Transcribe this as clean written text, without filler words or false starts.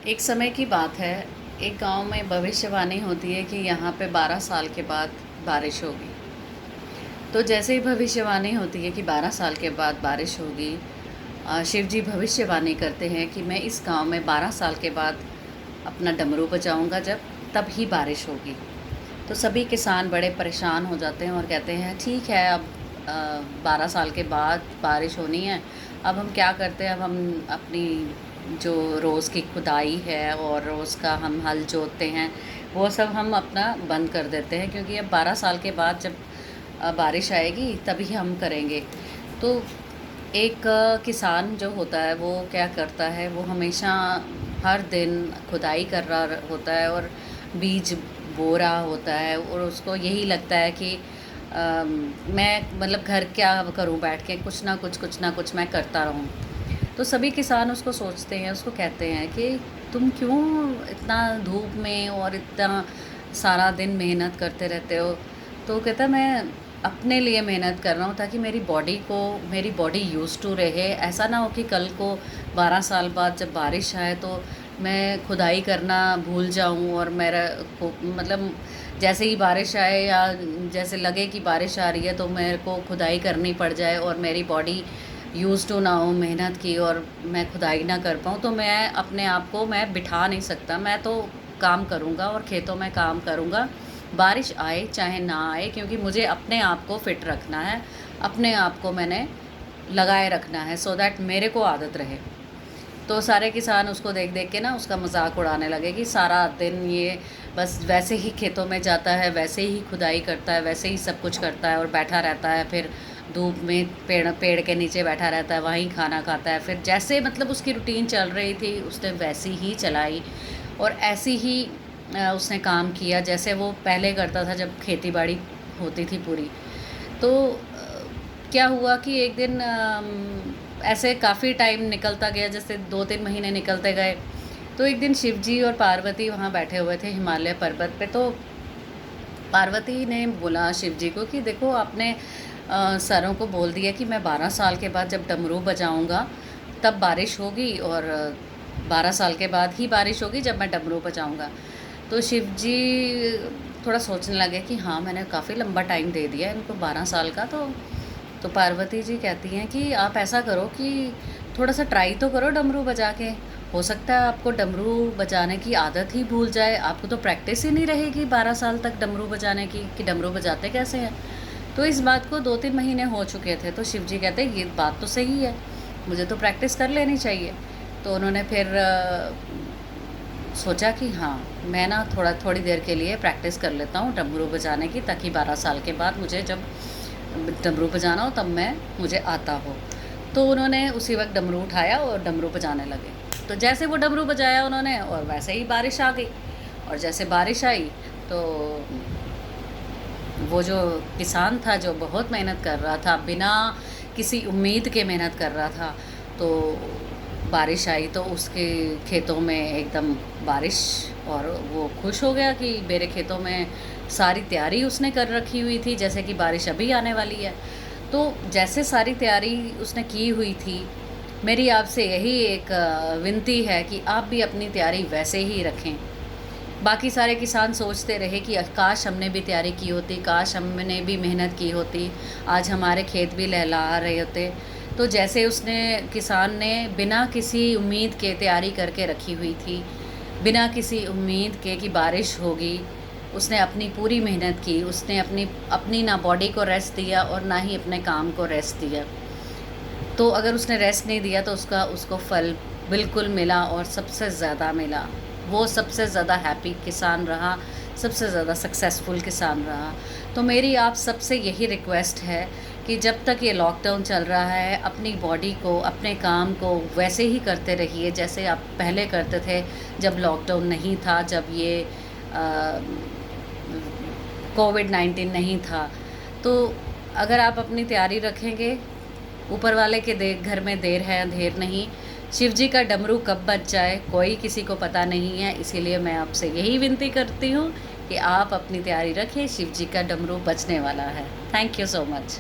एक समय की बात है, एक गांव में भविष्यवाणी होती है कि यहाँ पे 12 साल के बाद बारिश होगी। तो जैसे ही भविष्यवाणी होती है कि 12 साल के बाद बारिश होगी, शिव जी भविष्यवाणी करते हैं कि मैं इस गांव में 12 साल के बाद अपना डमरू बजाऊंगा, जब तब ही बारिश होगी। तो सभी किसान बड़े परेशान हो जाते हैं और कहते हैं ठीक है, अब 12 साल के बाद बारिश होनी है, अब हम क्या करते हैं, अब हम अपनी जो रोज़ की खुदाई है और रोज़ का हम हल जोतते हैं वो सब हम अपना बंद कर देते हैं, क्योंकि अब 12 साल के बाद जब बारिश आएगी तभी हम करेंगे। तो एक किसान जो होता है वो क्या करता है, वो हमेशा हर दिन खुदाई कर रहा होता है और बीज बो रहा होता है, और उसको यही लगता है कि मैं मतलब घर क्या करूं, बैठ के कुछ ना कुछ मैं करता रहूं। तो सभी किसान उसको सोचते हैं, उसको कहते हैं कि तुम क्यों इतना धूप में और इतना सारा दिन मेहनत करते रहते हो। तो कहता है मैं अपने लिए मेहनत कर रहा हूँ ताकि मेरी बॉडी यूज़ टू रहे। ऐसा ना हो कि कल को 12 साल बाद जब बारिश आए तो मैं खुदाई करना भूल जाऊँ और मेरा को मतलब जैसे ही बारिश आए या जैसे लगे कि बारिश आ रही है तो मेरे को खुदाई करनी पड़ जाए और मेरी बॉडी यूज़ टू ना हो मेहनत की और मैं खुदाई ना कर पाऊँ। तो मैं अपने आप को मैं बिठा नहीं सकता, मैं तो काम करूँगा और खेतों में काम करूँगा, बारिश आए चाहे ना आए, क्योंकि मुझे अपने आप को फ़िट रखना है, अपने आप को मैंने लगाए रखना है, सो दैट मेरे को आदत रहे। तो सारे किसान उसको देख देख के ना उसका मजाक उड़ाने लगे कि सारा दिन ये बस वैसे ही खेतों में जाता है, वैसे ही खुदाई करता है, वैसे ही सब कुछ करता है और बैठा रहता है, फिर धूप में पेड़ के नीचे बैठा रहता है, वहीं खाना खाता है। फिर जैसे मतलब उसकी रूटीन चल रही थी उसने वैसी ही चलाई और ऐसी ही उसने काम किया जैसे वो पहले करता था जब खेती बाड़ी होती थी पूरी। तो क्या हुआ कि एक दिन ऐसे काफ़ी टाइम निकलता गया, जैसे 2-3 महीने निकलते गए। तो एक दिन शिव जी और पार्वती वहाँ बैठे हुए थे हिमालय पर्वत पे। तो पार्वती ने बोला शिव जी को कि देखो, आपने सरों को बोल दिया कि मैं 12 साल के बाद जब डमरू बजाऊंगा तब बारिश होगी, और 12 साल के बाद ही बारिश होगी जब मैं डमरू बजाऊंगा। तो शिव जी थोड़ा सोचने लगे कि हाँ, मैंने काफ़ी लंबा टाइम दे दिया इनको, 12 साल का। तो पार्वती जी कहती हैं कि आप ऐसा करो कि थोड़ा सा ट्राई तो करो डमरू बजा के, हो सकता है आपको डमरू बजाने की आदत ही भूल जाए, आपको तो प्रैक्टिस ही नहीं रहेगी 12 साल तक डमरू बजाने की कि डमरू बजाते कैसे हैं। तो इस बात को 2-3 महीने हो चुके थे। तो शिव जी कहते हैं ये बात तो सही है, मुझे तो प्रैक्टिस कर लेनी चाहिए। तो उन्होंने फिर सोचा कि हाँ, मैं ना थोड़ी देर के लिए प्रैक्टिस कर लेता हूँ डमरू बजाने की, ताकि 12 साल के बाद मुझे जब डमरू बजाना हो तब मुझे आता हो। तो उन्होंने उसी वक्त डमरू उठाया और डमरू बजाने लगे। तो जैसे वो डमरू बजाया उन्होंने, और वैसे ही बारिश आ गई। और जैसे बारिश आई तो वो जो किसान था जो बहुत मेहनत कर रहा था, बिना किसी उम्मीद के मेहनत कर रहा था, तो बारिश आई तो उसके खेतों में एकदम बारिश, और वो खुश हो गया कि मेरे खेतों में सारी तैयारी उसने कर रखी हुई थी जैसे कि बारिश अभी आने वाली है। तो जैसे सारी तैयारी उसने की हुई थी, मेरी आपसे यही एक विनती है कि आप भी अपनी तैयारी वैसे ही रखें। बाकी सारे किसान सोचते रहे कि काश हमने भी तैयारी की होती, काश हमने भी मेहनत की होती, आज हमारे खेत भी लहला रहे होते। तो जैसे उसने किसान ने बिना किसी उम्मीद के तैयारी करके रखी हुई थी, बिना किसी उम्मीद के कि बारिश होगी, उसने अपनी पूरी मेहनत की, उसने अपनी ना बॉडी को रेस्ट दिया और ना ही अपने काम को रेस्ट दिया। तो अगर उसने रेस्ट नहीं दिया तो उसको फल बिल्कुल मिला, और सबसे ज़्यादा मिला। वो सबसे ज़्यादा हैप्पी किसान रहा, सबसे ज़्यादा सक्सेसफुल किसान रहा। तो मेरी आप सबसे यही रिक्वेस्ट है कि जब तक ये लॉकडाउन चल रहा है, अपनी बॉडी को, अपने काम को वैसे ही करते रहिए जैसे आप पहले करते थे जब लॉकडाउन नहीं था, जब ये कोविड-19 नहीं था। तो अगर आप अपनी तैयारी रखेंगे, ऊपर वाले के घर में देर है अंधेर नहीं। शिव जी का डमरू कब बज जाए कोई किसी को पता नहीं है, इसीलिए मैं आपसे यही विनती करती हूँ कि आप अपनी तैयारी रखें, शिव जी का डमरू बजने वाला है। Thank you so much.